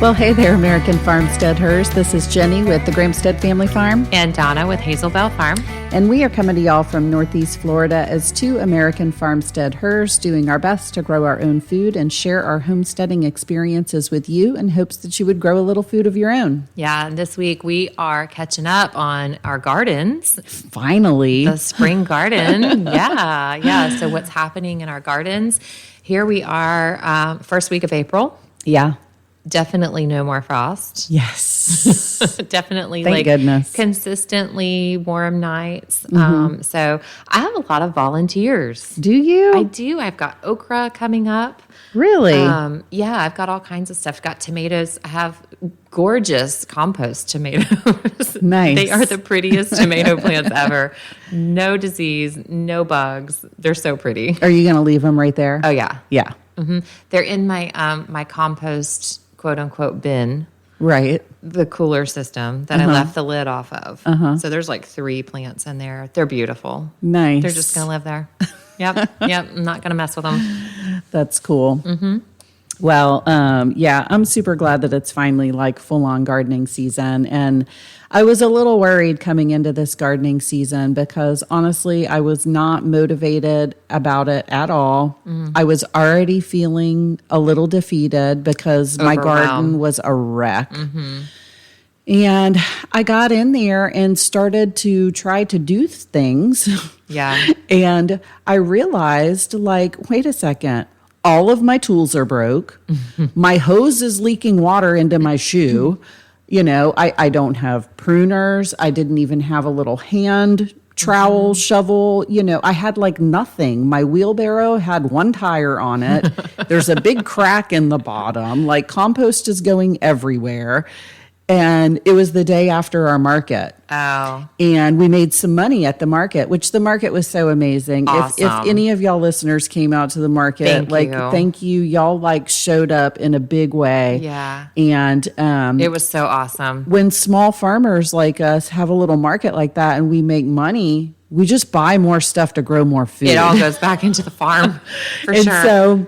Well, hey there, American Farmsteaders. This is Jenny with the Grahamstead Family Farm. And Donna with Hazel Bell Farm. And we are coming to y'all from Northeast Florida as two American farmsteaders doing our best to grow our own food and share our homesteading experiences with you in hopes that you would grow a little food of your own. Yeah, and this week we are catching up on our gardens. Finally. The spring garden. Yeah. So what's happening in our gardens? Here we are, first week of April. Yeah. Definitely no more frost. Yes. Definitely Thank goodness. Consistently warm nights. So I have a lot of volunteers. Do you? I do. I've got okra coming up. Really? Yeah, I've got all kinds of stuff. I've got tomatoes. I have gorgeous compost tomatoes. Nice. They are the prettiest tomato plants ever. No disease, no bugs. They're so pretty. Are you going to leave them right there? Oh, yeah. Yeah. Mm-hmm. They're in my my compost, quote unquote, bin. Right. The cooler system that I left the lid off of. So there's like 3 plants in there. They're beautiful. Nice. They're just going to live there. Yep. I'm not going to mess with them. That's cool. Mm-hmm. Well, yeah, I'm super glad that it's finally like full-on gardening season. And I was a little worried coming into this gardening season because honestly, I was not motivated about it at all. I was already feeling a little defeated because my garden was a wreck. And I got in there and started to try to do things. Yeah. And I realized, like, wait a second. All of my tools are broke. My hose is leaking water into my shoe. You know, I don't have pruners. I didn't even have a little hand trowel, shovel. You know, I had like nothing. My wheelbarrow had 1 tire on it. There's a big crack in the bottom. Like compost is going everywhere. And it was the day after our market. Oh. And we made some money at the market, which the market was so amazing. Awesome. If any of y'all listeners came out to the market, thank you. Y'all like showed up in a big way. Yeah. And it was so awesome. When small farmers like us have a little market like that and we make money, we just buy more stuff to grow more food. It all goes back into the farm for and sure. So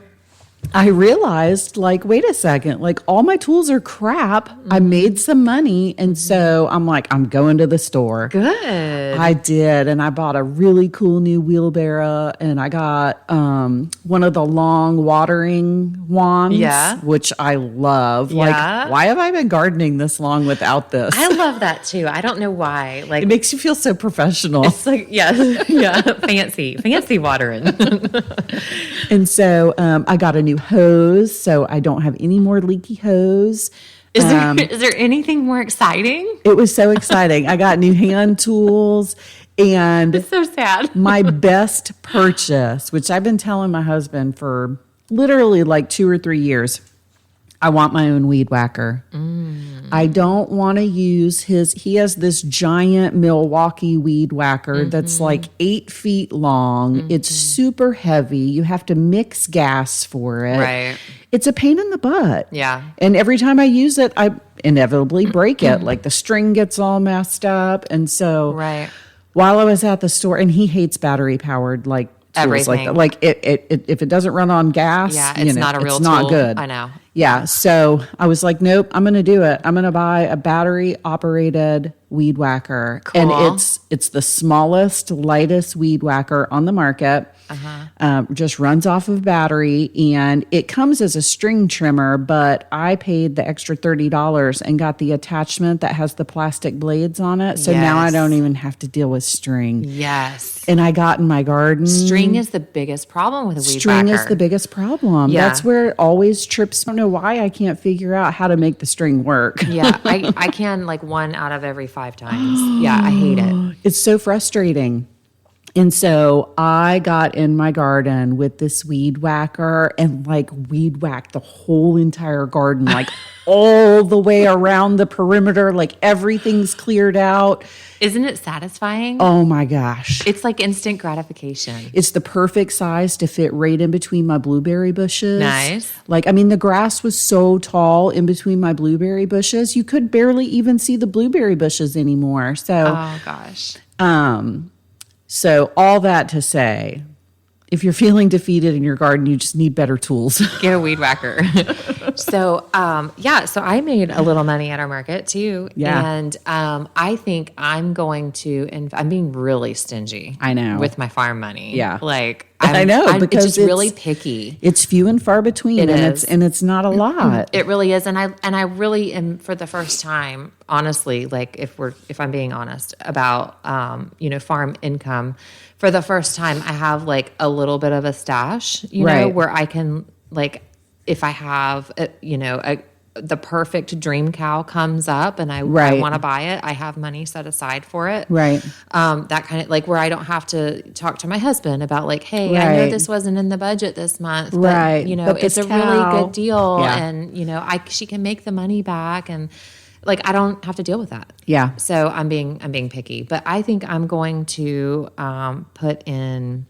I realized, like, wait a second, like all my tools are crap. I made some money. And so I'm like, I'm going to the store. Good. I did. And I bought a really cool new wheelbarrow and I got one of the long watering wands, which I love. Yeah. Like, why have I been gardening this long without this? I love that too. I don't know why. Like, it makes you feel so professional. it's like, fancy watering. And so I got a new hose, so I don't have any more leaky hose. Is there anything more exciting? It was so exciting. I got new hand tools, and It's so sad. my best purchase, which I've been telling my husband for literally like 2 or 3 years, I want my own weed whacker. I don't want to use he has this giant Milwaukee weed whacker that's like 8 feet long. It's super heavy. You have to mix gas for it. Right. It's a pain in the butt. Yeah. And every time I use it, I inevitably break it. Like the string gets all messed up. And so while I was at the store, and he hates battery powered like tools everything. like that. Like if it doesn't run on gas, it's not a real it's not tool. good. I know. Yeah. So I was like, nope, I'm going to do it. I'm going to buy a battery operated weed whacker. Cool. And it's the smallest, lightest weed whacker on the market. Just runs off of battery, and it comes as a string trimmer, but I paid the extra $30 and got the attachment that has the plastic blades on it. So now I don't even have to deal with string. Yes. And I got in my garden. String is the biggest problem with a weed String whacker. is the biggest problem. Yeah. That's where it always trips. I don't know why I can't figure out how to make the string work. Yeah, I can like 1 out of every 5 times. Yeah, I hate it. It's so frustrating. And so I got in my garden with this weed whacker and like weed whacked the whole entire garden, like all the way around the perimeter, like everything's cleared out. Isn't it satisfying? Oh my gosh. It's like instant gratification. It's the perfect size to fit right in between my blueberry bushes. Nice. Like, I mean, the grass was so tall in between my blueberry bushes, you could barely even see the blueberry bushes anymore. So, oh gosh. So all that to say, if you're feeling defeated in your garden, you just need better tools. Get a weed whacker. So, so I made a little money at our market too. Yeah. And I think I'm going to, and I'm being really stingy. I know. With my farm money. Yeah. Like, I know, because it's just really picky. It's few and far between, It and is. it's not a lot. It really is. And I really am, for the first time, honestly, like if I'm being honest about, farm income, for the first time, I have like a little bit of a stash, Right. where I can, like, if I have, the perfect dream cow comes up and I Right. want to buy it, I have money set aside for it. Right. That kind of, like, where I don't have to talk to my husband about, like, hey, I know Right. this wasn't in the budget this month, but Right. But it's this a really cow- good deal, Yeah. and she can make the money back, and like I don't have to deal with that. Yeah. So I'm being picky, but I think I'm going to put in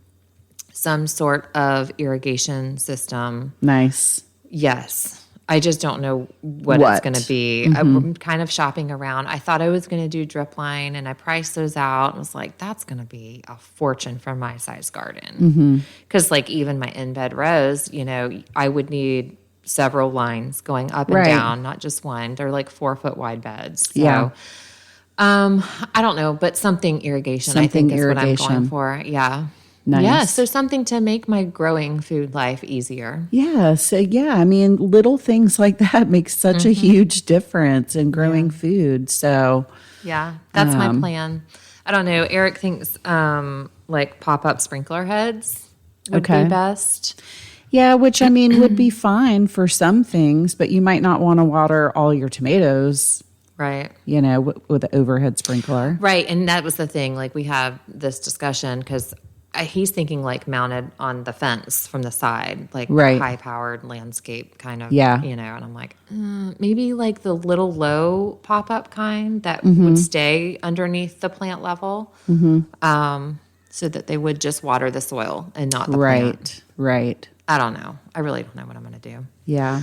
some sort of irrigation system. Nice. Yes. I just don't know what it's What? going to be. I'm kind of shopping around. I thought I was going to do drip line, and I priced those out and was like, that's going to be a fortune for my size garden. Because like even my in-bed rows, I would need several lines going up and Right. down, not just one. They're like 4-foot wide beds. So, Yeah. I don't know, but something irrigation, I Something think is what I'm irrigation. going for. Yeah. Nice. Yeah. So something to make my growing food life easier. Yeah. So, yeah, I mean, little things like that make such a huge difference in growing food. So, Yeah, that's my plan. I don't know. Eric thinks like pop-up sprinkler heads would Okay. be best. yeah, which I mean would be fine for some things, but you might not want to water all your tomatoes, Right. with the overhead sprinkler. Right. And that was the thing. Like we have this discussion because he's thinking like mounted on the fence from the side, like Right. high-powered landscape kind of, Yeah. and I'm like, maybe like the little low pop-up kind that would stay underneath the plant level, so that they would just water the soil and not the plant. Right. I don't know. I really don't know what I'm going to do. Yeah.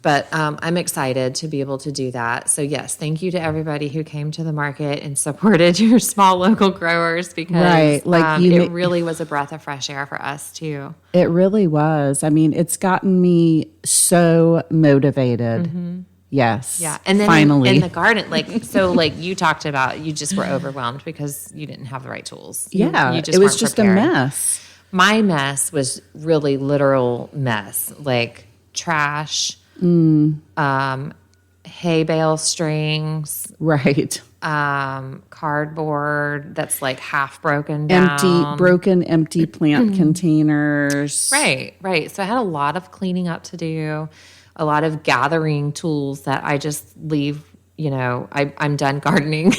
But I'm excited to be able to do that. So, yes, thank you to everybody who came to the market and supported your small local growers because Right. Like it really was a breath of fresh air for us, too. It really was. I mean, it's gotten me so motivated. Yes. Yeah. And then finally. in the garden, like you talked about, you just were overwhelmed because you didn't have the right tools. yeah. You It was weren't just prepared. a mess. My mess was really literal mess, like trash, hay bale strings, Right. cardboard that's like half broken down. Empty plant containers. Right. So I had a lot of cleaning up to do, a lot of gathering tools that I just leave, I'm done gardening.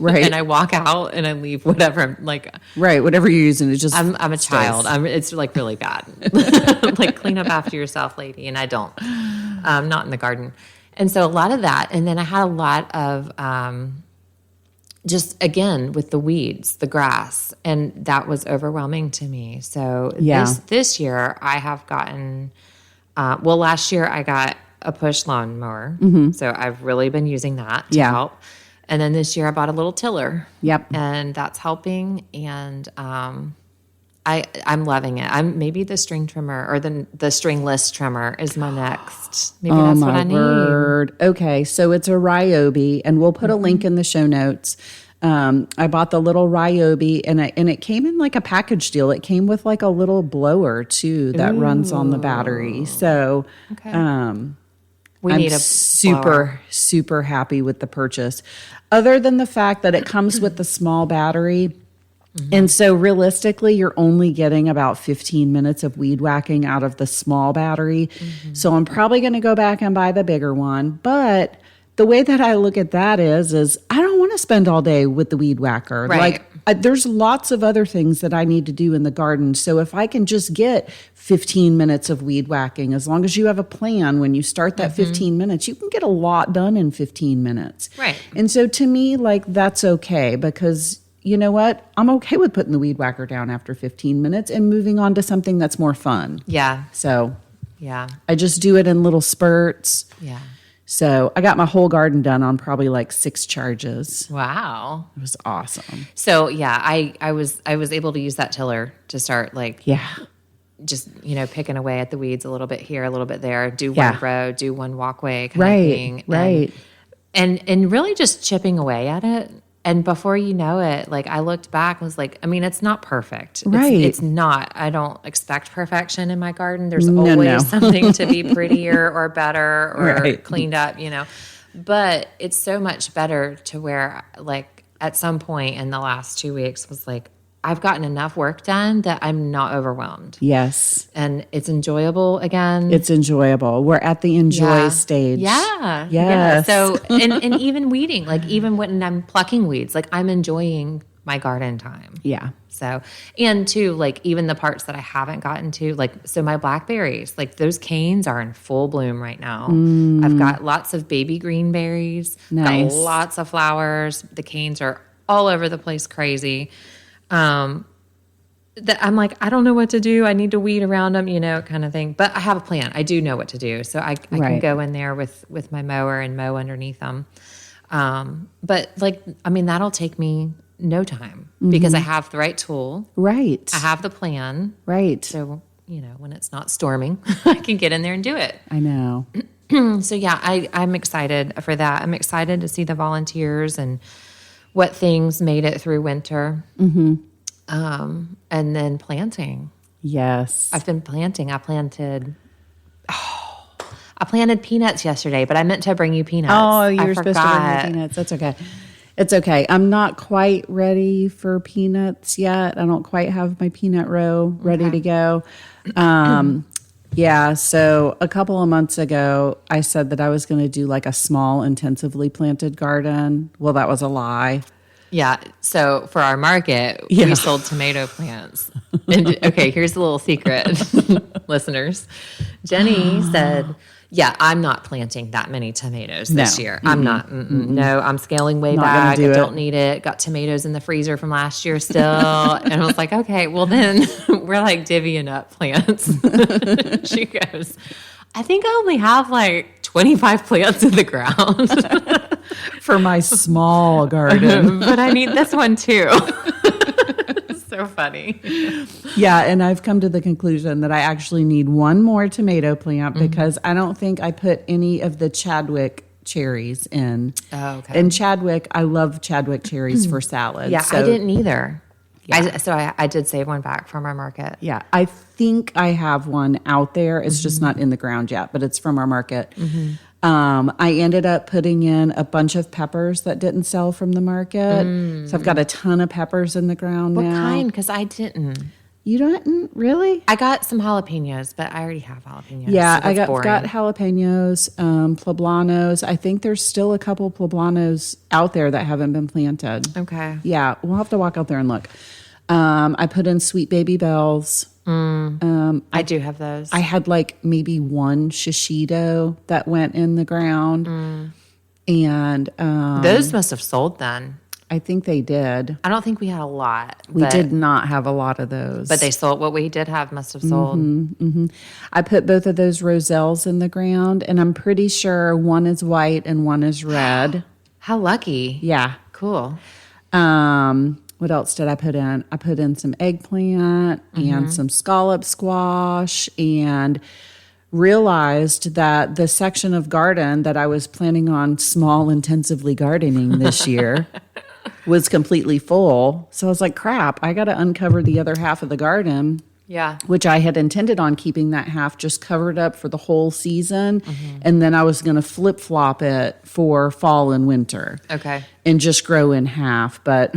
Right. And I walk out and I leave whatever, like, Right. Whatever you're using, it just. I'm a child. It's like really bad. Like clean up after yourself, lady. And I don't, not in the garden. And so a lot of that. And then I had a lot of, just again, with the weeds, the grass, and that was overwhelming to me. So Yeah. this year I have gotten, last year I got a push lawnmower. So I've really been using that to Yeah. help. And then this year I bought a little tiller. Yep. And that's helping. And I'm loving it. Maybe the string trimmer or the stringless trimmer is my next. Maybe that's what I need. Word. Okay, so it's a Ryobi, and we'll put a link in the show notes. I bought the little Ryobi, and it came in like a package deal. It came with like a little blower too that runs on the battery. So, Okay. I'm need a blower. super happy with the purchase. Other than the fact that it comes with the small battery. And so realistically, you're only getting about 15 minutes of weed whacking out of the small battery. So I'm probably going to go back and buy the bigger one. But the way that I look at that is I don't want to spend all day with the weed whacker. Right. There's lots of other things that I need to do in the garden. So if I can just get 15 minutes of weed whacking, as long as you have a plan when you start that 15 minutes, you can get a lot done in 15 minutes. Right. And so to me, like, that's okay because you know what? I'm okay with putting the weed whacker down after 15 minutes and moving on to something that's more fun. Yeah. So Yeah. I just do it in little spurts. Yeah. So I got my whole garden done on probably like 6 charges. Wow. It was awesome. So yeah, I was able to use that tiller to start like Yeah. just, picking away at the weeds a little bit here, a little bit there, do Yeah. one row, do one walkway kind Right, of thing. right. And really just chipping away at it. And before you know it, like I looked back and was like, I mean, it's not perfect. Right. It's not. I don't expect perfection in my garden. There's No, always no. something to be prettier or better or Right. cleaned up, But it's so much better to where, like, at some point in the last 2 weeks was like, I've gotten enough work done that I'm not overwhelmed. Yes. And it's enjoyable again. It's enjoyable. We're at the enjoy stage. Yeah. Yes. So, and even weeding, like even when I'm plucking weeds, like I'm enjoying my garden time. Yeah. So, and too, like even the parts that I haven't gotten to, like, so my blackberries, like those canes are in full bloom right now. I've got lots of baby green berries, Nice. got lots of flowers. The canes are all over the place, crazy. That I'm like, I don't know what to do. I need to weed around them, kind of thing. But I have a plan. I do know what to do. So I can Right. go in there with my mower and mow underneath them. But like, I mean, that'll take me no time because I have the right tool. Right. I have the plan. Right. So, when it's not storming, I can get in there and do it. I know. So yeah, I'm excited for that. I'm excited to see the volunteers and what things made it through winter. And then planting. Yes. I've been planting. I planted peanuts yesterday, but I meant to bring you peanuts. Oh, you I were supposed to bring forgot. me peanuts. That's okay. It's okay. I'm not quite ready for peanuts yet. I don't quite have my peanut row ready to go. Yeah, so a couple of months ago, I said that I was going to do like a small, intensively planted garden. Well, that was a lie. Yeah. So for our market, Yeah. we sold tomato plants. And okay, here's a little secret, listeners. Jenny said, yeah, I'm not planting that many tomatoes this No. year. I'm not. No, I'm scaling way Not gonna back. do I it. don't need it. Got tomatoes in the freezer from last year still. And I was like, okay, well then we're like divvying up plants. She goes, I think I only have like 25 plants in the ground. For my small garden. But I need this one too. So funny. Yeah, and I've come to the conclusion that I actually need one more tomato plant because I don't think I put any of the Chadwick cherries in. Oh, okay. And Chadwick, I love Chadwick cherries for salad. Yeah, so, I didn't either. Yeah. I did save one back from our market. Yeah, I think I have one out there. It's just not in the ground yet, but it's from our market. I ended up putting in a bunch of peppers that didn't sell from the market. So I've got a ton of peppers in the ground What now. kind? Because I didn't. You don't really? I got some jalapenos, but I already have jalapenos. Yeah, so I that's got boring. jalapenos, poblanos. I think there's still a couple poblanos out there that haven't been planted. Okay. Yeah, we'll have to walk out there and look. I put in sweet baby bells. I do have those. I had like maybe one shishito that went in the ground. And those must have sold then. I think they did. I don't think we had a lot. We did not have a lot of those. But they sold. What we did have must have sold. I put both of those roselles in the ground, and I'm pretty sure one is white and one is red. How lucky. Yeah. Cool. What else did I put in? I put in some eggplant and some scallop squash and realized that the section of garden that I was planning on small intensively gardening this year was completely full. So I was like, crap, I got to uncover the other half of the garden, Yeah. which I had intended on keeping that half just covered up for the whole season. And then I was going to flip flop it for fall and winter. Okay. And just grow in half, but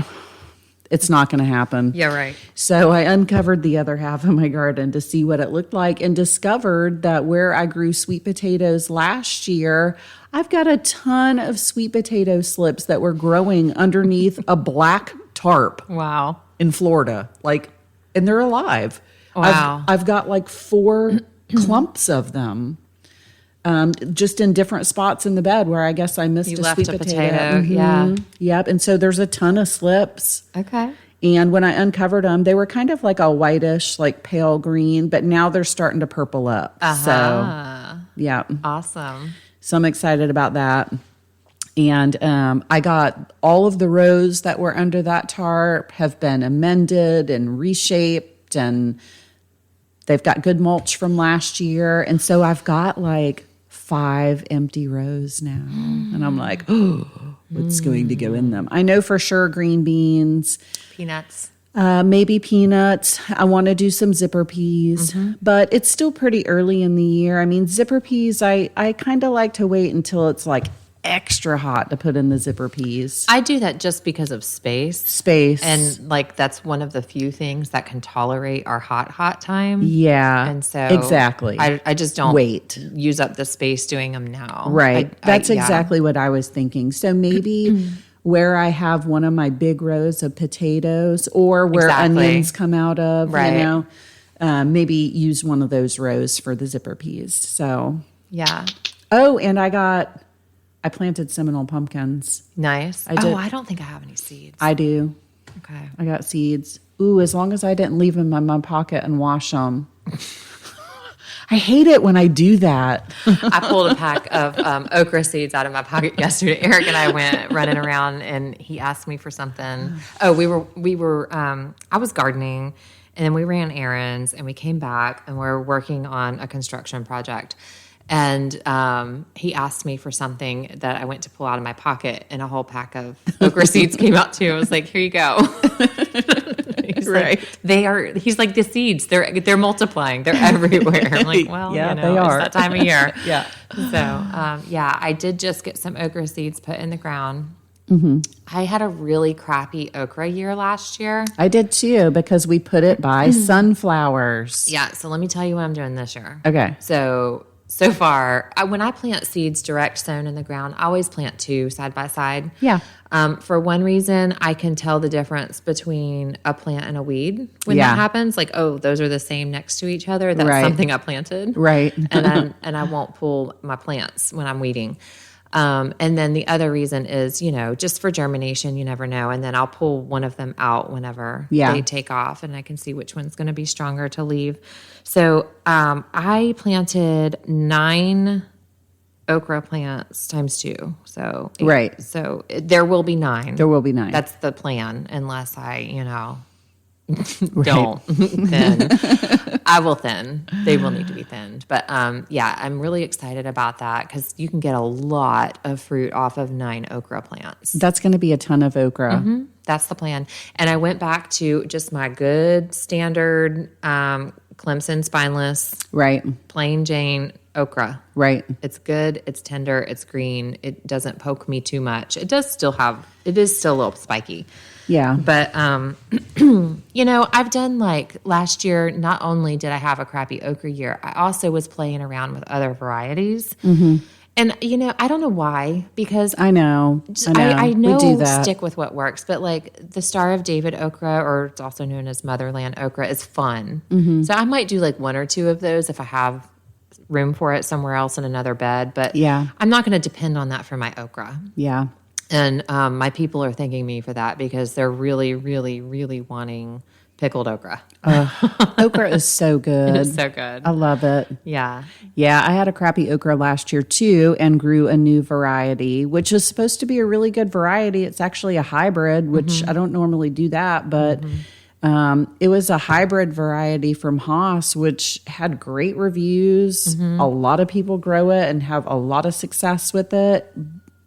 it's not going to happen. Yeah, right. So I uncovered the other half of my garden to see what it looked like and discovered that where I grew sweet potatoes last year, I've got a ton of sweet potato slips that were growing underneath a black tarp Wow. in Florida. And they're alive. Wow. I've got like 4 clumps of them. Just in different spots in the bed where I guess I missed You a left sweet a potato. potato, yeah. Yep. And so there's a ton of slips. Okay. And when I uncovered them, they were kind of like a whitish, like pale green, but now they're starting to purple up. So, yeah. Awesome. So I'm excited about that. And I got all of the rows that were under that tarp have been amended and reshaped, and They've got good mulch from last year. And so I've got like 5 empty rows now. And I'm like, oh, what's going to go in them? I know for sure green beans, Peanuts. maybe peanuts. I want to do some zipper peas, but it's still pretty early in the year. I mean, zipper peas, I kind of like to wait until it's like extra hot to put in the zipper peas. I do that just because of space. And like that's one of the few things that can tolerate our hot time. Yeah. And so exactly. I just don't wait. use up the space doing them now. Right. That's exactly what I was thinking. So maybe where I have one of my big rows of potatoes or where onions come out of, you know, maybe use one of those rows for the zipper peas. So, yeah. Oh, and I planted Seminole pumpkins. Nice. I did. Oh, I don't think I have any seeds. I do. Okay. I got seeds. Ooh, as long as I didn't leave them in my pocket and wash them. I hate it when I do that. I pulled a pack of okra seeds out of my pocket yesterday. Eric and I went running around, and he asked me for something. Oh, we were. I was gardening, and then we ran errands, and we came back, and we're working on a construction project. And he asked me for something that I went to pull out of my pocket, and a whole pack of okra seeds came out too. I was like, "Here you go." He's right. Like, he's like, the seeds, they're multiplying. They're everywhere. I'm like, well, yeah, you know, they are. It's that time of year. Yeah. So, yeah, I did just get some okra seeds put in the ground. Mm-hmm. I had a really crappy okra year last year. I did too, because we put it by sunflowers. Yeah. So let me tell you what I'm doing this year. Okay. So far, when I plant seeds direct sown in the ground, I always plant 2 side by side. Yeah. For one reason, I can tell the difference between a plant and a weed when Yeah. that happens. Like, oh, those are the same next to each other. That's Right. something I planted. Right. and I won't pull my plants when I'm weeding. And then the other reason is, you know, just for germination, you never know. And then I'll pull one of them out whenever they take off, and I can see which one's going to be stronger to leave. So I planted 9 okra plants times 2. So Right. So there will be 9. There will be 9. That's the plan, unless I, you know, don't thin. I will thin. They will need to be thinned. But yeah, I'm really excited about that because you can get a lot of fruit off of 9 okra plants. That's going to be a ton of okra. Mm-hmm. That's the plan. And I went back to just my good standard Clemson spineless, Right. plain Jane okra. Right. It's good. It's tender. It's green. It doesn't poke me too much. It is still a little spiky. Yeah. But, you know, I've done like last year, not only did I have a crappy okra year, I also was playing around with other varieties. Mm-hmm. And, you know, I don't know why, because I know. I know we do that. stick with what works, but like the Star of David okra, or it's also known as Motherland okra, is fun. Mm-hmm. So I might do like 1 or 2 of those if I have room for it somewhere else in another bed. But Yeah. I'm not going to depend on that for my okra. Yeah. And my people are thanking me for that because they're really, really, really wanting pickled okra. Okra is so good. It's so good. I love it. Yeah. Yeah, I had a crappy okra last year too and grew a new variety, which is supposed to be a really good variety. It's actually a hybrid, which I don't normally do that, but it was a hybrid variety from Haas, which had great reviews. A lot of people grow it and have a lot of success with it.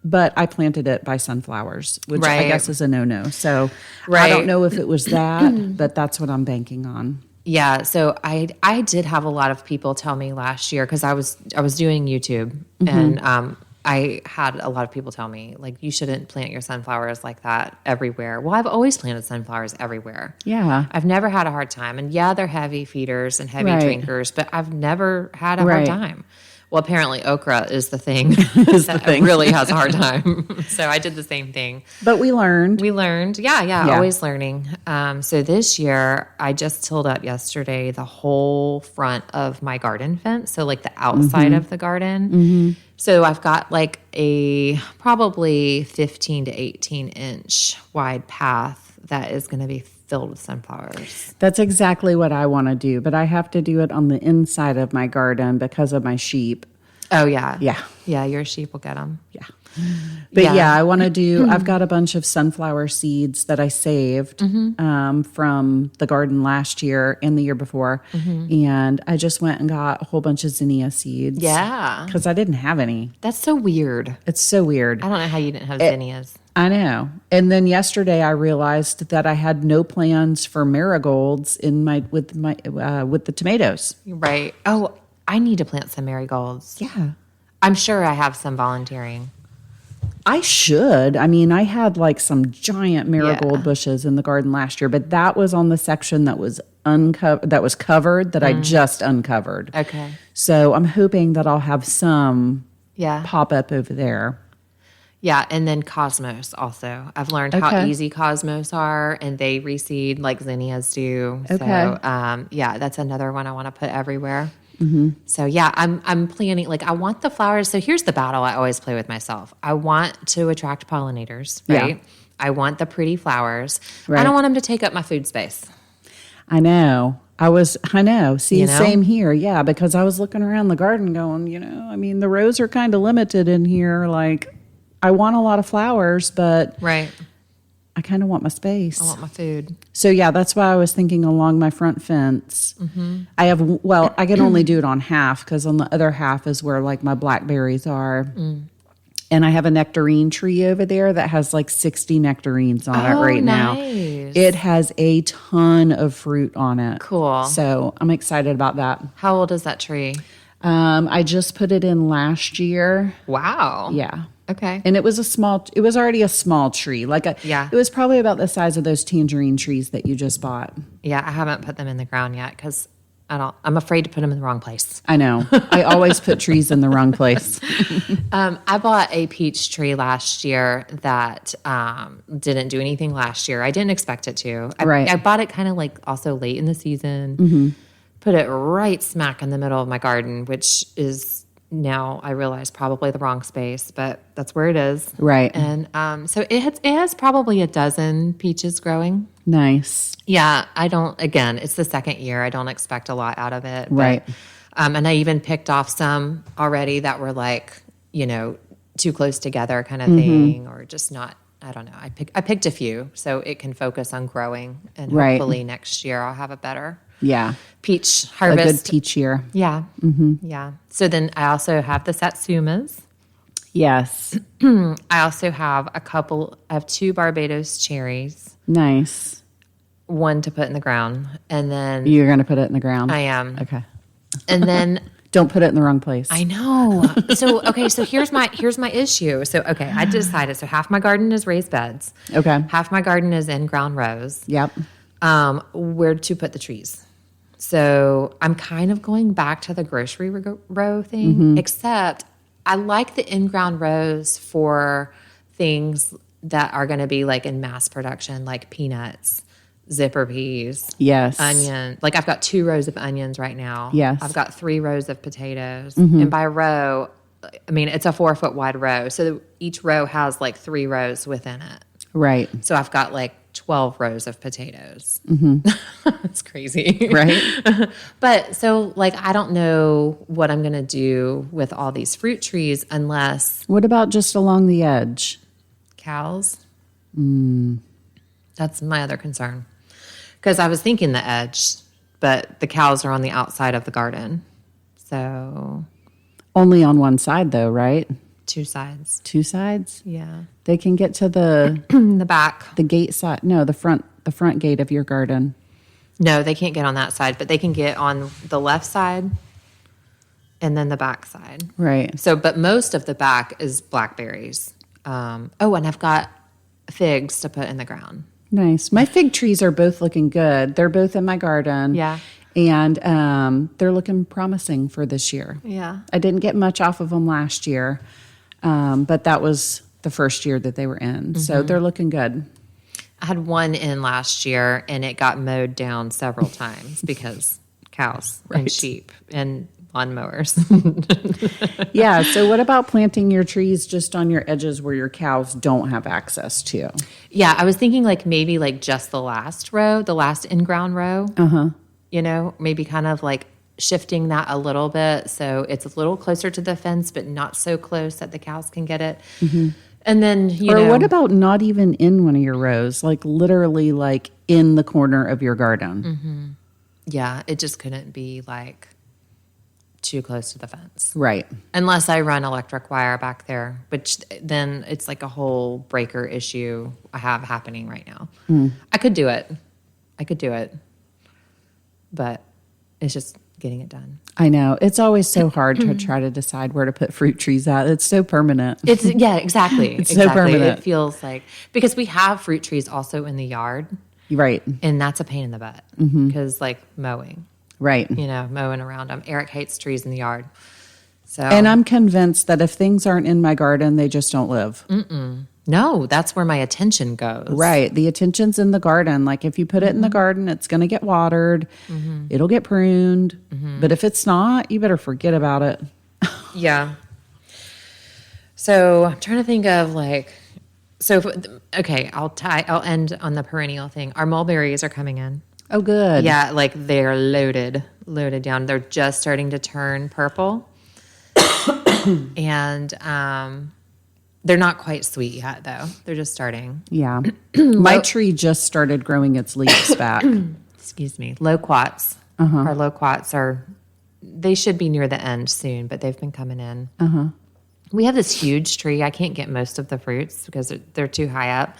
But I planted it by sunflowers, which I Right. guess is a no-no. So I Right. don't know if it was that, but that's what I'm banking on. Yeah, so I did have a lot of people tell me last year because I was doing YouTube and I had a lot of people tell me like you shouldn't plant your sunflowers like that everywhere. Well, I've always planted sunflowers everywhere. Yeah. I've never had a hard time, and yeah, they're heavy feeders and heavy Right. drinkers, but I've never had a Right. hard time. Well, apparently okra is the thing that really has a hard time. So I did the same thing. But we learned. We learned. Yeah, Yeah. always learning. So this year, I just tilled up yesterday the whole front of my garden fence. So like the outside of the garden. So I've got like a probably 15 to 18 inch wide path that is going to be filled with sunflowers. That's exactly what I want to do, but I have to do it on the inside of my garden because of my sheep. Oh, yeah. Yeah. Yeah, your sheep will get them. Yeah. But Yeah. yeah, I want to do, I've got a bunch of sunflower seeds that I saved from the garden last year and the year before. And I just went and got a whole bunch of zinnia seeds. Yeah. Because I didn't have any. That's so weird. It's so weird. I don't know how you didn't have zinnias. I know. And then yesterday I realized that I had no plans for marigolds in with the tomatoes. Right. Oh, I need to plant some marigolds. Yeah. I'm sure I have some volunteering. I should. I mean, I had like some giant marigold Yeah. bushes in the garden last year, but that was on the section that was covered that I just uncovered. Okay. So I'm hoping that I'll have some Yeah. pop up over there. Yeah, and then cosmos also. I've learned how Okay. easy cosmos are, and they reseed like zinnias do. Okay. So, yeah, that's another one I want to put everywhere. So yeah, I'm planning. Like, I want the flowers. So here's the battle I always play with myself. I want to attract pollinators, Yeah. right? I want the pretty flowers. I Right. don't want them to take up my food space. I know. I know. See, You know? same here. Yeah, because I was looking around the garden going, I mean, the rows are kind of limited in here. Like, I want a lot of flowers, but Right. I kind of want my space. I want my food. So yeah, that's why I was thinking along my front fence. I can only do it on half because on the other half is where like my blackberries are. And I have a nectarine tree over there that has like 60 nectarines on it right now. Nice. It has a ton of fruit on it. Cool. So I'm excited about that. How old is that tree? I just put it in last year. Wow. Yeah. Okay. And it was already a small tree. Yeah. It was probably about the size of those tangerine trees that you just bought. Yeah, I haven't put them in the ground yet because I'm afraid to put them in the wrong place. I know. I always put trees in the wrong place. I bought a peach tree last year that didn't do anything last year. I didn't expect it to. Right. I bought it kind of like also late in the season. Put it right smack in the middle of my garden, which is now I realize probably the wrong space, but that's where it is. Right. And so it has probably a dozen peaches growing. Nice. Yeah, it's the second year. I don't expect a lot out of it. But, Right. and I even picked off some already that were like, too close together kind of thing, or just not, I don't know. I picked a few so it can focus on growing, and Right. hopefully next year I'll have a better Yeah. peach A harvest. good peach year. Yeah. Yeah. So then I also have the satsumas. Yes. I also have I have 2 Barbados cherries, Nice. one to put in the ground, and then You're going to put it in the ground? I am. Okay. And then Don't put it in the wrong place. I know. So here's my issue. So I decided. So half my garden is raised beds. Okay. Half my garden is in ground rows. Yep. Where to put the trees? So I'm kind of going back to the grocery row thing, except I like the in-ground rows for things that are going to be like in mass production, like peanuts, zipper peas, Yes. onion. Like I've got 2 rows of onions right now. Yes. I've got 3 rows of potatoes. And by row, I mean, it's a 4-foot wide row. So each row has like 3 rows within it. Right. So I've got like 12 rows of potatoes. It's crazy. Right. But so like, I don't know what I'm going to do with all these fruit trees unless What about just along the edge? cows. That's my other concern. Because I was thinking the edge, but the cows are on the outside of the garden. So Only on one side though, right? 2 sides. 2 sides? Yeah. They can get to the In the back. the gate side. No, the front gate of your garden. No, they can't get on that side, but they can get on the left side and then the back side. Right. So, but most of the back is blackberries. And I've got figs to put in the ground. Nice. My fig trees are both looking good. They're both in my garden. Yeah. And they're looking promising for this year. Yeah. I didn't get much off of them last year, but that was the first year that they were in. So they're looking good. I had one in last year and it got mowed down several times because cows and Right. sheep and lawnmowers. Yeah. So what about planting your trees just on your edges where your cows don't have access to? Yeah, I was thinking like maybe like just the last row, the last in-ground row. Uh-huh. Maybe kind of like shifting that a little bit so it's a little closer to the fence, but not so close that the cows can get it. And then, Or what about not even in one of your rows, like literally like in the corner of your garden? yeah, it just couldn't be like too close to the fence. Right. Unless I run electric wire back there, which then it's like a whole breaker issue I have happening right now. I could do it. But it's just getting it done. I know. It's always so hard to try to decide where to put fruit trees at. It's so permanent. It's yeah, exactly. It's so permanent. It feels like because we have fruit trees also in the yard, Right. and that's a pain in the butt because like mowing, Right. mowing around them. Eric hates trees in the yard, so And I'm convinced that if things aren't in my garden, they just don't live. no, that's where my attention goes. Right. The attention's in the garden. Like if you put it in the garden, it's going to get watered. It'll get pruned. But if it's not, you better forget about it. Yeah. So I'm trying to think of okay, I'll end on the perennial thing. Our mulberries are coming in. Oh, good. Yeah, like they're loaded down. They're just starting to turn purple. And they're not quite sweet yet, though. They're just starting. Yeah. My tree just started growing its leaves back. Excuse me. Loquats. Our loquats they should be near the end soon, but they've been coming in. We have this huge tree. I can't get most of the fruits because they're too high up.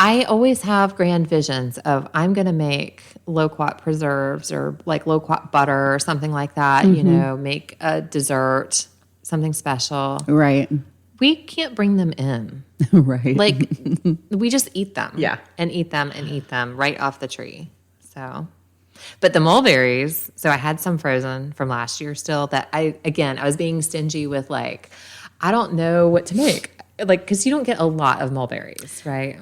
I always have grand visions of I'm going to make loquat preserves or like loquat butter or something like that, make a dessert, something special. Right. We can't bring them in. Right. Like we just eat them. Yeah. And eat them right off the tree. So, but the mulberries, so I had some frozen from last year still that I was being stingy with like, I don't know what to make. Like, cause you don't get a lot of mulberries, right?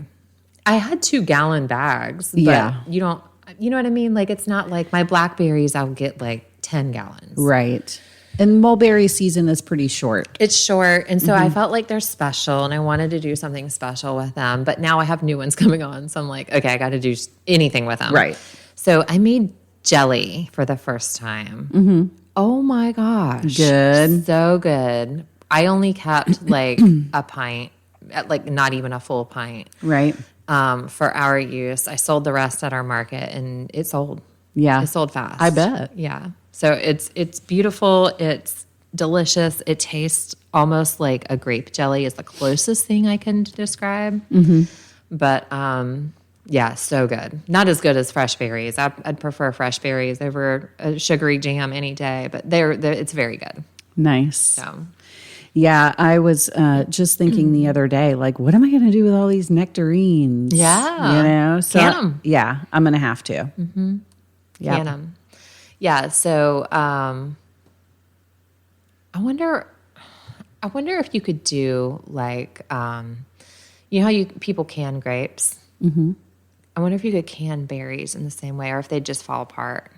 I had 2-gallon bags, but Yeah. you know what I mean? Like, it's not like my blackberries, I'll get like 10 gallons. Right. And mulberry season is pretty short. It's short. And so I felt like they're special and I wanted to do something special with them. But now I have new ones coming on. So I'm like, okay, I got to do anything with them. Right. So I made jelly for the first time. Oh my gosh. Good. So good. I only kept like a pint, like not even a full pint. Right. For our use. I sold the rest at our market and it sold. Yeah. It sold fast. I bet. Yeah. So it's beautiful. It's delicious. It tastes almost like a grape jelly is the closest thing I can describe. But yeah, so good. Not as good as fresh berries. I'd prefer fresh berries over a sugary jam any day, but it's very good. Nice. So Yeah, I was just thinking the other day, like, what am I going to do with all these nectarines? Yeah. So Can 'em. yeah, I'm going to have to. Yeah. Can 'em. Yeah. So I wonder if you could do like you know how people can grapes. I wonder if you could can berries in the same way, or if they'd just fall apart.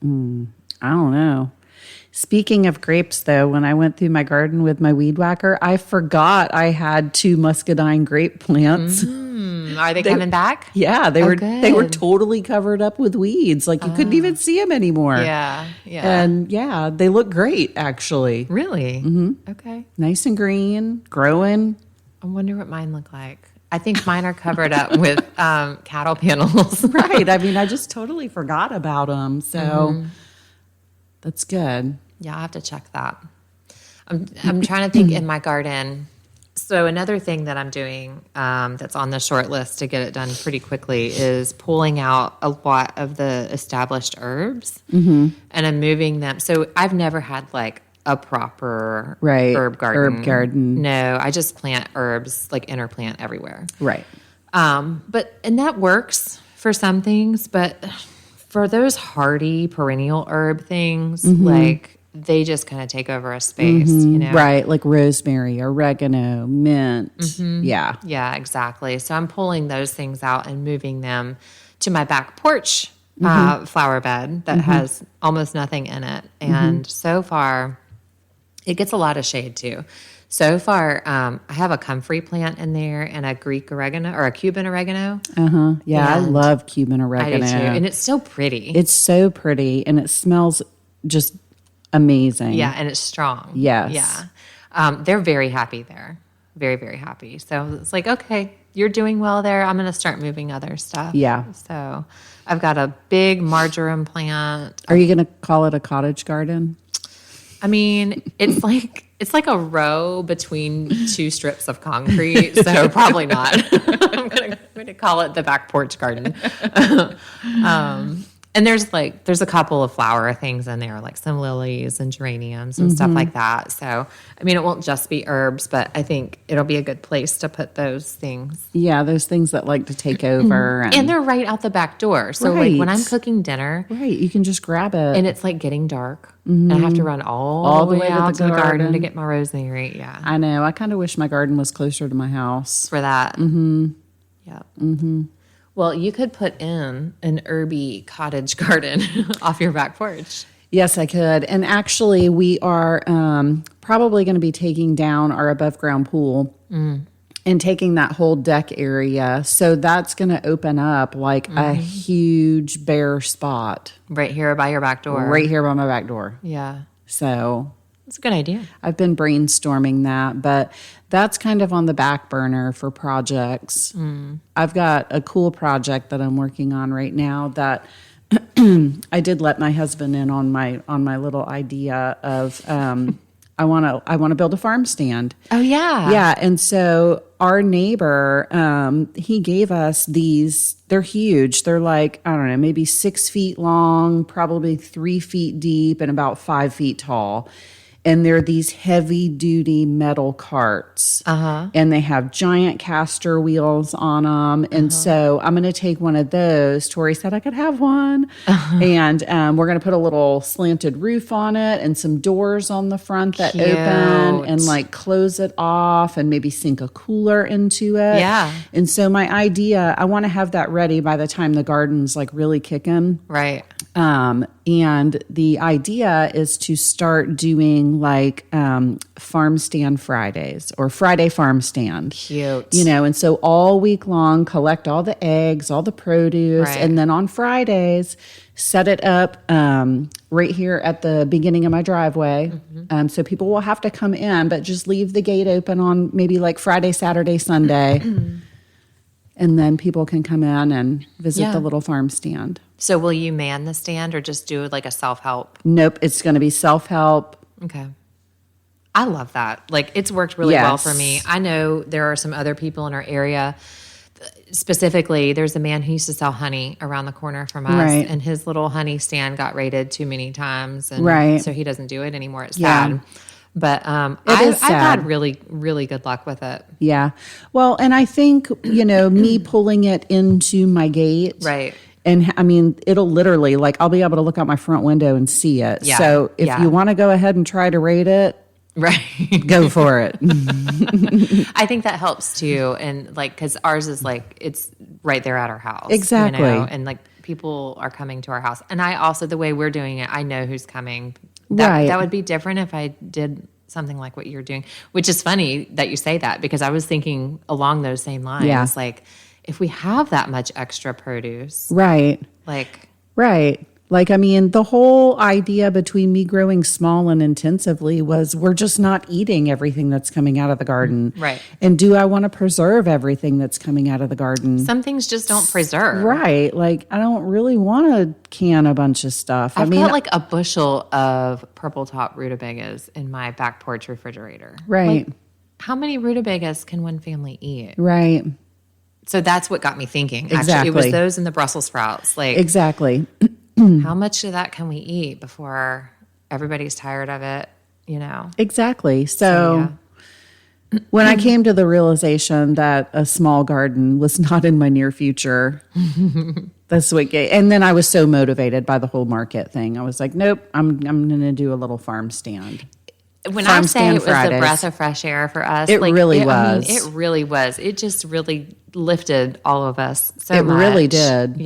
I don't know. Speaking of grapes, though, when I went through my garden with my weed whacker, I forgot I had 2 muscadine grape plants. Are they coming back? Yeah, they were good. totally covered up with weeds. Like you couldn't even see them anymore. Yeah. And yeah, they look great actually. Really? Okay. Nice and green, growing. I wonder what mine look like. I think mine are covered up with cattle panels. Right. I mean, I just totally forgot about them. So that's good. Yeah, I'll have to check that. I'm trying to think in my garden. So another thing that I'm doing that's on the short list to get it done pretty quickly is pulling out a lot of the established herbs and I'm moving them. So I've never had like a proper herb garden. No, I just plant herbs, like interplant everywhere. Right. And that works for some things, but for those hardy perennial herb things, like they just kind of take over a space, you know? Right. Like rosemary, oregano, mint. Yeah. Yeah, exactly. So I'm pulling those things out and moving them to my back porch flower bed that has almost nothing in it. And so far, it gets a lot of shade too. So far, I have a comfrey plant in there and a Greek oregano or a Cuban oregano. Yeah, I And love Cuban I oregano. do too. And it's so pretty. It's so pretty and it smells just amazing. Yeah, and it's strong. Yes. Yeah. They're very happy there. Very, very happy. So it's like, okay, you're doing well there. I'm going to start moving other stuff. Yeah. So I've got a big marjoram plant. Are you going to call it a cottage garden? I mean, it's like a row between two strips of concrete, so probably not. I'm gonna call it the back porch garden. And there's a couple of flower things in there, like some lilies and geraniums and stuff like that. So, I mean, it won't just be herbs, but I think it'll be a good place to put those things. Yeah, those things that like to take over. And they're right out the back door. So, like when I'm Right. cooking dinner, Right, you can just grab it. and it's like getting dark, and I have to run all the way out to the garden to garden. get my rosemary. Yeah, I know. I kind of wish my garden was closer to my house. for that. Mm-hmm. Yeah. Mm-hmm. Well, you could put in an herby cottage garden off your back porch. Yes, I could. And actually, we are probably going to be taking down our above ground pool and taking that whole deck area. So that's going to open up like a huge bare spot Right here by your back door. right here by my back door. Yeah. So That's a good idea. I've been brainstorming that, but that's kind of on the back burner for projects. I've got a cool project that I'm working on right now that I did let my husband in on my little idea of I want to build a farm stand. Oh, yeah. Yeah, and so our neighbor, he gave us these. They're huge. They're like, I don't know, maybe 6 feet long, probably 3 feet deep, and about 5 feet tall. And they're these heavy duty metal carts. And they have giant caster wheels on them. And so I'm going to take one of those. Tori said I could have one. And we're going to put a little slanted roof on it and some doors on the front that Cute. open and like close it off and maybe sink a cooler into it. Yeah. And so my idea, I want to have that ready by the time the garden's like really kicking. Right. And the idea is to start doing like farm stand Fridays or Friday farm stand. Cute. You know, and so all week long, collect all the eggs, all the produce, Right. and then on Fridays, set it up right here at the beginning of my driveway. So people will have to come in, but just leave the gate open on maybe like Friday, Saturday, Sunday. And then people can come in and visit Yeah. the little farm stand. So will you man the stand or just do like a self-help? Nope, it's going to be self-help. Okay. I love that. Like it's worked really well for Yes. me. I know there are some other people in our area. Specifically, there's a man who used to sell honey around the corner from us, Right. and his little honey stand got raided too many times, and Right. so he doesn't do it anymore. It's Yeah. sad. But is I've had sad. really, really good luck with it. Yeah. Well, and I think, you know, me pulling it into my gate. Right. And I mean, it'll literally, like, I'll be able to look out my front window and see it. Yeah. So if Yeah. you want to go ahead and try to rate it, Right. go for it. I think that helps too. And like, cause ours is like, it's right there at our house. Exactly. And like people are coming to our house. And I also, the way we're doing it, I know who's coming. That, Right. that would be different if I did something like what you're doing, which is funny that you say that because I was thinking along those same lines. Yeah. Like if we have that much extra produce, Right. like, Right. Like, I mean, the whole idea between me growing small and intensively was we're just not eating everything that's coming out of the garden. Right. And do I want to preserve everything that's coming out of the garden? some things just don't preserve. Right. Like, I don't really want to can a bunch of stuff. I've got like a bushel of purple top rutabagas in my back porch refrigerator. Right. Like, how many rutabagas can one family eat? Right. So that's what got me thinking. Actually, it was Exactly. those and the Brussels sprouts. Like, Exactly. how much of that can we eat before everybody's tired of it? You know? Exactly. So when I came to the realization that a small garden was not in my near future, that's what and then I was so motivated by the whole market thing. I was like, nope, I'm going to do a little farm stand. When Farm I say stand it was a Fridays. breath of fresh air for us, It really I mean, was. it really was. It just really lifted all of us so It much. really did.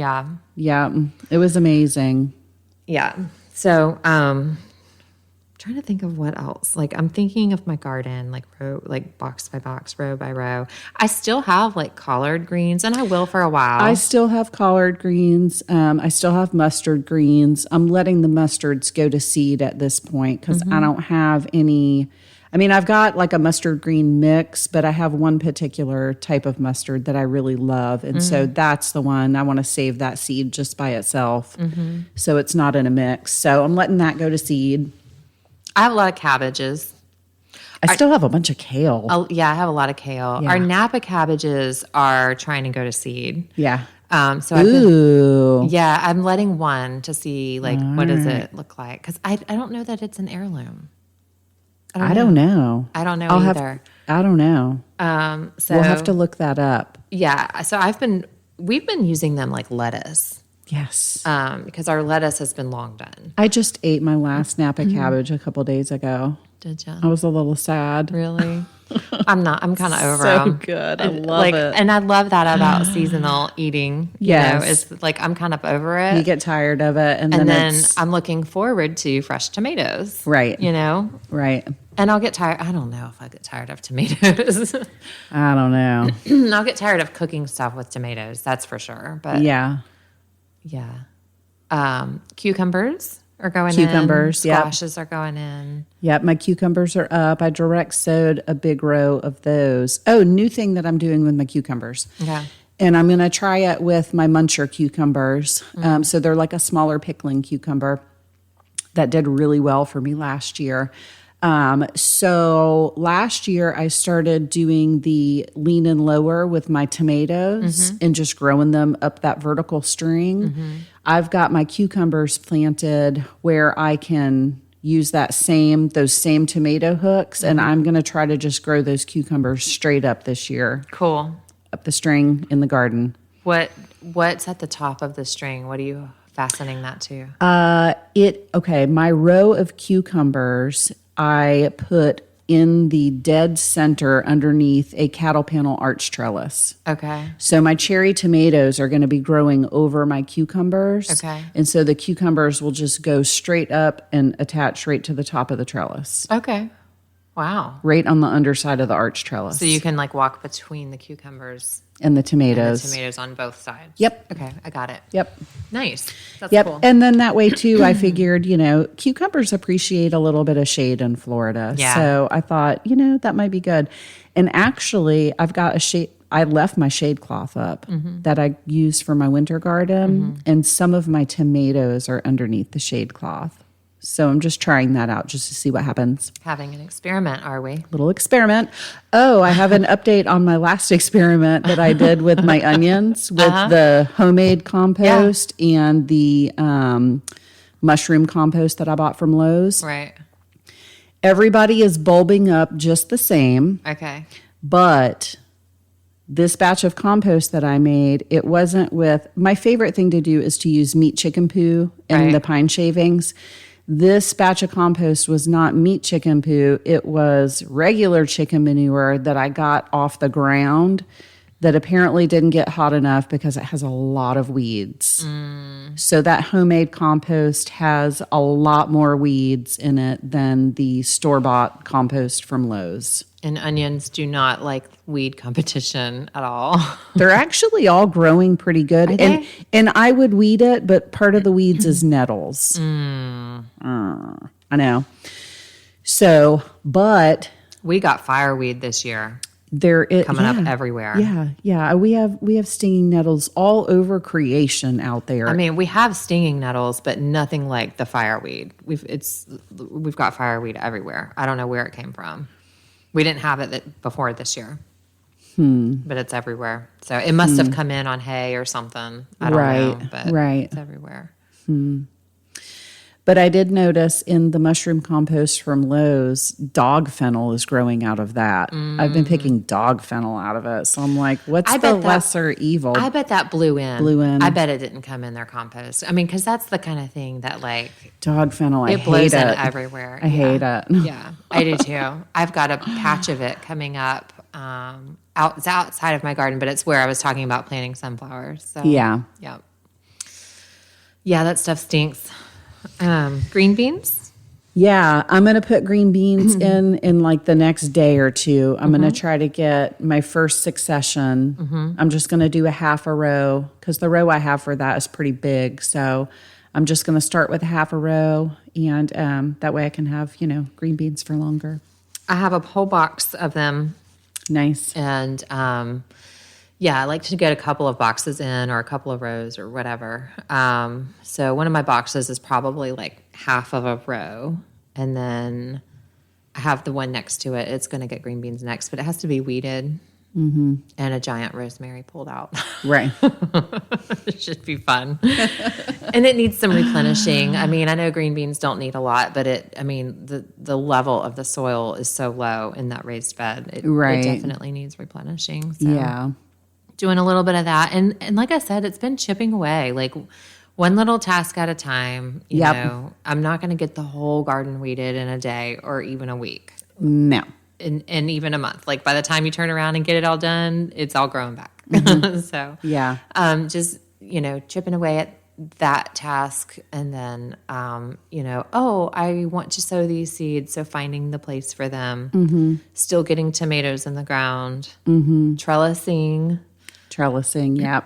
trying to think of what else. Like I'm thinking of my garden, like box by box, row by row. I still have like collard greens, and I will for a while. I still have collard greens. I still have mustard greens. I'm letting the mustards go to seed at this point because I don't have any. I mean, I've got like a mustard green mix, but I have one particular type of mustard that I really love. And so that's the one I want to save that seed just by itself. So it's not in a mix. So I'm letting that go to seed. I have a lot of cabbages. I still have a bunch of kale. I have a lot of kale. Yeah. Our Napa cabbages are trying to go to seed. Yeah. So I've been, Ooh. I'm letting one to see like what does it look like, because I don't know that it's an heirloom. I don't know. I don't know I'll either. I don't know. So We'll have to look that up. Yeah. So we've been using them like lettuce. Yes. Because our lettuce has been long done. I just ate my last Napa cabbage a couple days ago. Did you? I was a little sad. Really? I'm kind of over So them. good. I love it. And I love that about seasonal eating. Yes. Is like I'm kind of over it. You get tired of it, and and then it's, I'm looking forward to fresh tomatoes. Right. Right. And I'll get tired. I don't know if I get tired of tomatoes. I don't know. I'll get tired of cooking stuff with tomatoes. That's for sure. But Yeah. Cucumbers are going in. Cucumbers, yep. Squashes are going in. Yep, my cucumbers are up. I direct sowed a big row of those. Oh, new thing that I'm doing with my cucumbers. Okay. And I'm going to try it with my muncher cucumbers. So they're like a smaller pickling cucumber that did really well for me last year. So last year I started doing the lean and lower with my tomatoes and just growing them up that vertical string. I've got my cucumbers planted where I can use those same tomato hooks, and I'm going to try to just grow those cucumbers straight up this year, Cool. up the string in the garden. What's at the top of the string? What are you fastening that to? My row of cucumbers, I put in the dead center underneath a cattle panel arch trellis. Okay. So my cherry tomatoes are going to be growing over my cucumbers. Okay. And so the cucumbers will just go straight up and attach right to the top of the trellis, Okay. Wow. right on the underside of the arch trellis. So you can like walk between the cucumbers and the and tomatoes. the tomatoes on both sides. Yep. Okay, I got it. Yep. Nice. That's Yep. cool. And then that way too, I figured, cucumbers appreciate a little bit of shade in Florida. Yeah. So I thought, that might be good. And actually I've got I left my shade cloth up that I use for my winter garden, and some of my tomatoes are underneath the shade cloth. So I'm just trying that out just to see what happens. Having an experiment, are we? Little experiment. Oh, I have an update on my last experiment that I did with my onions with the homemade compost and the mushroom compost that I bought from Lowe's. Right. Everybody is bulbing up just the same, Okay. but this batch of compost that I made, it wasn't with, my favorite thing to do is to use meat chicken poo and Right. the pine shavings. This batch of compost was not meat chicken poo. It was regular chicken manure that I got off the ground that apparently didn't get hot enough because it has a lot of weeds. So that homemade compost has a lot more weeds in it than the store-bought compost from Lowe's. And onions do not like weed competition at all. They're actually all growing pretty good. Are they? And I would weed it, but part of the weeds is nettles. I know. So, but We got fireweed this year there it coming up everywhere. Yeah. We have stinging nettles all over creation out there. I mean, we have stinging nettles, but nothing like the fireweed. We've got fireweed everywhere. I don't know where it came from. We didn't have it before this year, but it's everywhere. So it must have come in on hay or something. I don't know, but it's everywhere. But I did notice in the mushroom compost from Lowe's, dog fennel is growing out of that. I've been picking dog fennel out of it. So I'm like, what's the lesser evil? I bet that blew in. Blew in. I bet it didn't come in their compost. I mean, because that's the kind of thing that like Dog fennel, I it hate blows in it. everywhere. I hate it. Yeah, I do too. I've got a patch of it coming up it's outside of my garden, but it's where I was talking about planting sunflowers. So Yeah. yeah, that stuff stinks. Green beans. Yeah, I'm going to put green beans in like the next day or two. I'm going to try to get my first succession. I'm just going to do a half a row because the row I have for that is pretty big. So I'm just going to start with a half a row, and that way I can have, green beans for longer. I have a whole box of them. Nice. And I like to get a couple of boxes in or a couple of rows or whatever. So one of my boxes is probably like half of a row. And then I have the one next to it. It's going to get green beans next, but it has to be weeded and a giant rosemary pulled out. Right. It should be fun. And it needs some replenishing. I mean, I know green beans don't need a lot, but the level of the soil is so low in that raised bed. It definitely needs replenishing. So. Yeah. Doing a little bit of that. And like I said, it's been chipping away, like one little task at a time. You know, I'm not going to get the whole garden weeded in a day or even a week. No. And even a month. Like by the time you turn around and get it all done, it's all growing back. So yeah. Just, chipping away at that task. And then, I want to sow these seeds. So finding the place for them, still getting tomatoes in the ground, trellising, yeah.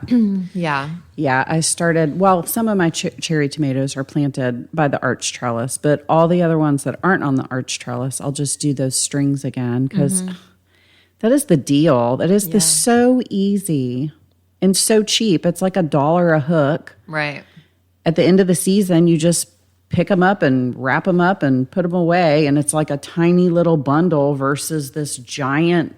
Yeah. Yeah, I started, some of my cherry tomatoes are planted by the arch trellis, but all the other ones that aren't on the arch trellis, I'll just do those strings again because that is the deal. That is so easy and so cheap. It's like $1 a hook. Right. At the end of the season, you just pick them up and wrap them up and put them away, and it's like a tiny little bundle versus this giant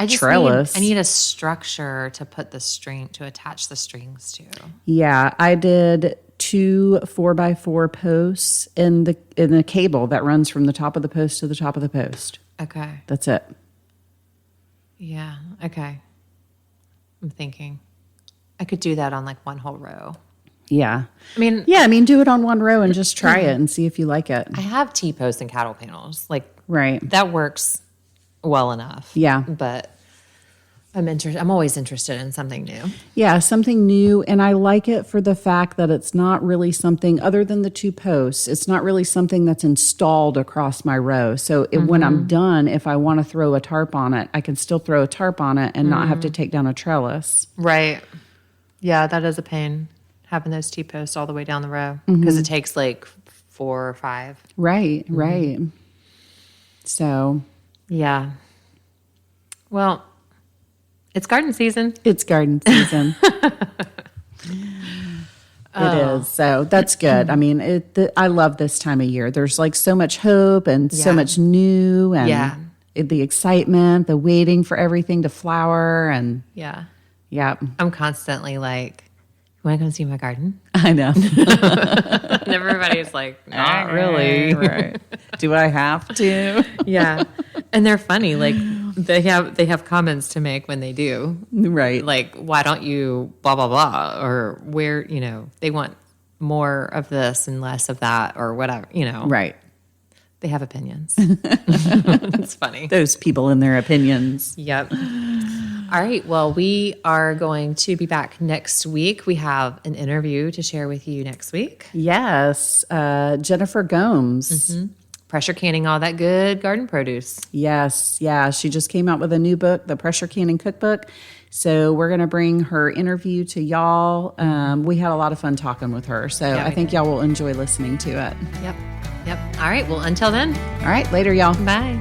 trellis. I need a structure to put to attach the strings to. Yeah, I did 2 4x4 posts in the cable that runs from the top of the post to the top of the post. Okay. That's it. Yeah. Okay. I'm thinking I could do that on like one whole row. Yeah. I mean, do it on one row and just try it and see if you like it. I have T-posts and cattle panels. Like, right. That works well enough. Yeah. But I'm always interested in something new. Yeah, something new. And I like it for the fact that it's not really something other than the 2 posts. It's not really something that's installed across my row. So when I'm done, if I want to throw a tarp on it, I can still throw a tarp on it and not have to take down a trellis. Right. Yeah, that is a pain, having those T-posts all the way down the row because it takes like 4 or 5. Right, right. So. Yeah. Well, it's garden season. It's garden season. It is. So that's good. I mean, I love this time of year. There's like so much hope and so much new and the excitement, the waiting for everything to flower and yeah. I'm constantly like, you want to come see my garden? I know. And everybody's like, not really. Right. Do I have to? Yeah. And they're funny. Like they have comments to make when they do. Right. Like, why don't you blah, blah, blah, or where, they want more of this and less of that or whatever, Right. They have opinions. It's funny. Those people and their opinions. Yep. All right. Well, we are going to be back next week. We have an interview to share with you next week. Yes. Jennifer Gomes. Pressure canning all that good garden produce. Yes. Yeah. She just came out with a new book, the Pressure Canning Cookbook. So we're going to bring her interview to y'all. We had a lot of fun talking with her. So I think y'all will enjoy listening to it. Yep. All right. Well, until then. All right. Later, y'all. Bye.